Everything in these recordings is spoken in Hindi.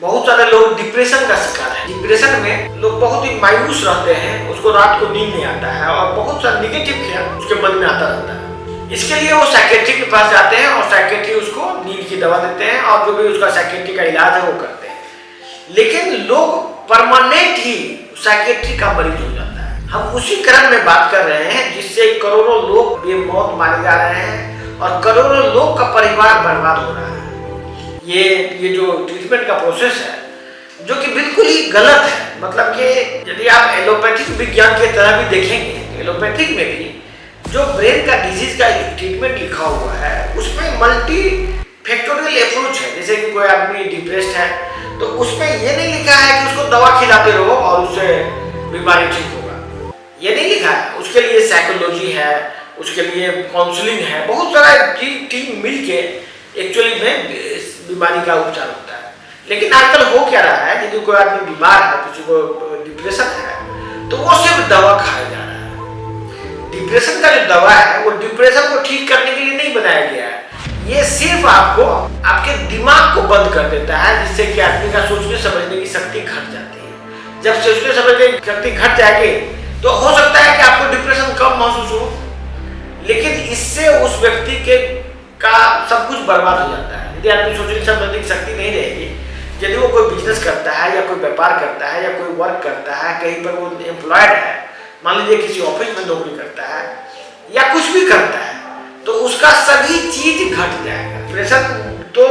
बहुत सारे लोग डिप्रेशन का शिकार है। डिप्रेशन में लोग बहुत ही मायूस रहते हैं, उसको रात को नींद नहीं आता है और बहुत सारा निगेटिव ख्याल उसके मन में आता रहता है। इसके लिए वो साइकेट्रिक के पास जाते हैं और साइकेट्री उसको नींद की दवा देते हैं और जो भी उसका साइकेट्री का इलाज है वो करते हैं। लेकिन लोग परमानेंट ही साइकेट्री का मरीज हो जाता है। हम उसी क्रम में बात कर रहे हैं जिससे करोड़ों लोग बेमौत मारे जा रहे हैं और करोड़ों लोग का परिवार बर्बाद हो रहा है। ये जो ट्रीटमेंट का प्रोसेस है जो कि बिल्कुल ही गलत है। मतलब कि यदि आप एलोपैथिक विज्ञान की तरह भी देखेंगे तो एलोपैथिक में भी जो ब्रेन का डिजीज का ट्रीटमेंट लिखा हुआ है उसमें मल्टी फैक्टोरियल अप्रोच है। जैसे कि कोई आदमी डिप्रेस्ड है तो उसमें ये नहीं लिखा है कि उसको दवा खिलाते रहो और उससे बीमारी ठीक होगा, ये नहीं लिखा है। उसके लिए साइकोलॉजी है, उसके लिए काउंसलिंग है, बहुत सारा टीम मिल के एक्चुअली में बीमारी का उपचार होता है। लेकिन आजकल हो क्या रहा है, यदि कोई आदमी बीमार है, किसी को डिप्रेशन है तो वो सिर्फ दवा खाया जा रहा है। डिप्रेशन का जो दवा है वो डिप्रेशन को ठीक करने के लिए नहीं बनाया गया है, ये सिर्फ आपको आपके दिमाग को बंद कर देता है जिससे कि आदमी का सोचने समझने की शक्ति घट जाती है। जब सोचने समझने की शक्ति घट जाएगी तो हो सकता है कि आपको डिप्रेशन कम महसूस हो, लेकिन इससे उस व्यक्ति के का सब कुछ बर्बाद हो जाता है। यदि आदमी सोचने समझने की शक्ति नहीं रहेगी, यदि वो कोई बिजनेस करता है या कोई व्यापार करता है या कोई वर्क करता है, कहीं पर वो एम्प्लॉयड है, मान लीजिए किसी ऑफिस में नौकरी करता है या कुछ भी करता है, तो उसका सभी चीज घट जाएगा। डिप्रेशन तो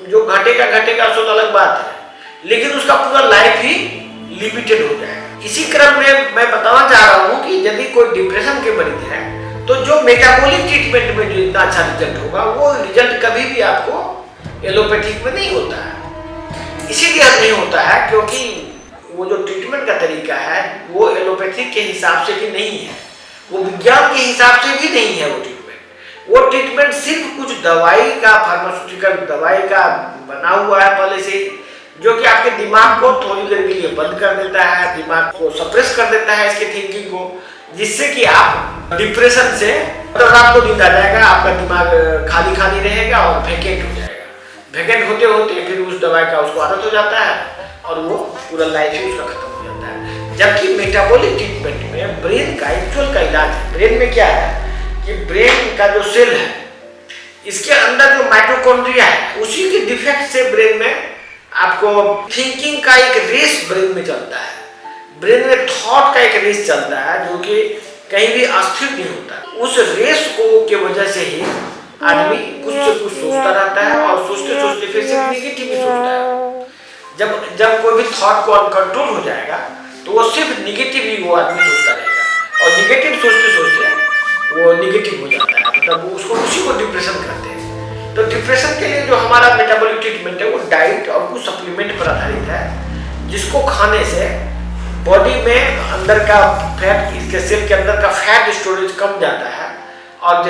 जो घटेगा सो अलग बात है, लेकिन उसका पूरा लाइफ ही लिमिटेड हो जाएगा। इसी क्रम में मैं बताना चाह रहा हूँ कि यदि कोई डिप्रेशन के मरीज है तो जो मेटाबॉलिक ट्रीटमेंट में जो इतना अच्छा रिजल्ट होगा वो रिजल्ट कभी भी आपको एलोपैथिक में नहीं होता है। इसीलिए नहीं होता है क्योंकि वो जो ट्रीटमेंट का तरीका है वो एलोपैथिक के हिसाब से भी नहीं है, वो विज्ञान के हिसाब से भी नहीं है। वो ट्रीटमेंट सिर्फ कुछ दवाई का, फार्मास्यूटिकल दवाई का बना हुआ है पहले से, जो कि आपके दिमाग को थोड़ी देर के लिए बंद कर देता है, दिमाग को सप्रेस कर देता है इसके थिंकिंग को, जिससे कि आप डिप्रेशन से रात को नींद आ जाएगा, आपका दिमाग खाली खाली रहेगा और वैकेंट हो जाएगा। वैकेंट होते होते फिर उस दवाई का उसको आदत हो जाता है और वो पूरा लाइफ ही उसका खत्म हो जाता है। जबकि मेटाबॉलिक ट्रीटमेंट में ब्रेन का एक्चुअल का इलाज है। ब्रेन में क्या है कि ब्रेन का जो सेल है इसके अंदर जो माइटोकॉन्ड्रिया है उसी के डिफेक्ट से ब्रेन में आपको थिंकिंग का एक रेस ब्रेन में चलता है। ब्रेन में थॉट का एक रेस चलता है जो कि कहीं भी अस्थिर नहीं होता। उस रेस को के वजह से ही आदमी कुछ से कुछ सोचता रहता है और सोचते सोचते फिर से नेगेटिव ही सोचता है। जब कोई भी थॉट को अनकंट्रोल हो जाएगा तो वो सिर्फ निगेटिव ही वो आदमी सोचता रहेगा और निगेटिव सोचते सोचते वो निगेटिव हो जाता है, मतलब उसको उसी को डिप्रेशन कहते हैं। तो डिप्रेशन के लिए जो हमारा मेटाबॉलिक ट्रीटमेंट है वो डाइट और कुछ सप्लीमेंट पर आधारित है, जिसको खाने से बॉडी में अंदर का फैट, इसके सेल के अंदर का फैट स्टोरेज कम जाता है और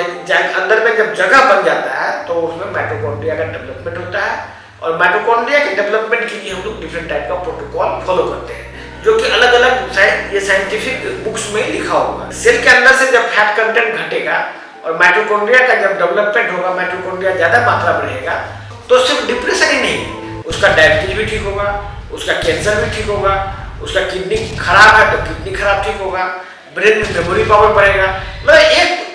अंदर में जब जगह बन जाता है तो उसमें माइटोकॉन्ड्रिया का डेवलपमेंट होता है। और माइटोकॉन्ड्रिया के डेवलपमेंट के लिए हम लोग डिफरेंट टाइप का प्रोटोकॉल फॉलो करते हैं जो कि अलग अलग ये साइंटिफिक बुक्स में लिखा होगा। सेल के अंदर से जब फैट कंटेंट घटेगा और माइटोकॉन्ड्रिया का जब डेवलपमेंट होगा, माइटोकॉन्ड्रिया ज्यादा मात्रा में रहेगा तो सिर्फ डिप्रेशन ही नहीं, उसका डायबिटीज भी ठीक होगा, उसका कैंसर भी ठीक होगा, उसका किडनी खराब है तो किडनी खराब ठीक होगा, ब्रेन में मेमोरी पावर बढ़ेगा। मतलब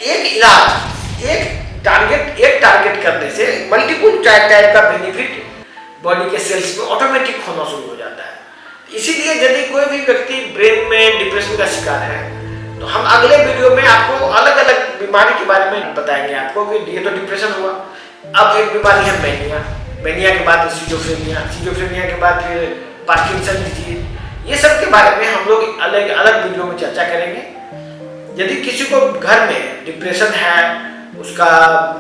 एक इलाज, एक टारगेट करने से मल्टीपल टाइप का बेनिफिट बॉडी के सेल्स में ऑटोमेटिक होना शुरू हो जाता है। इसीलिए यदि कोई भी व्यक्ति ब्रेन में डिप्रेशन का शिकार है तो हम अगले वीडियो में आपको अलग अलग बीमारी के बारे में बताएंगे आपको कि ये तो डिप्रेशन हुआ, अब एक बीमारी है मैनिया, मैनिया के बाद सिजोफ्रेनिया, सिजोफ्रेनिया के बाद फिर पार्किंसन डिजीज, ये सब के बारे में हम लोग अलग अलग वीडियो में चर्चा करेंगे। यदि किसी को घर में डिप्रेशन है, उसका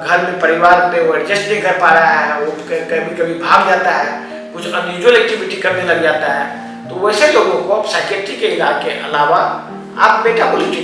घर में परिवार में वो एडजस्ट नहीं कर पा रहा है, वो कभी कभी भाग जाता है, कुछ अनयूजुअल एक्टिविटी करने लग जाता है, तो वैसे लोगों को आप साइकेट्री के इलाज के अलावा आप मेटाबॉलिक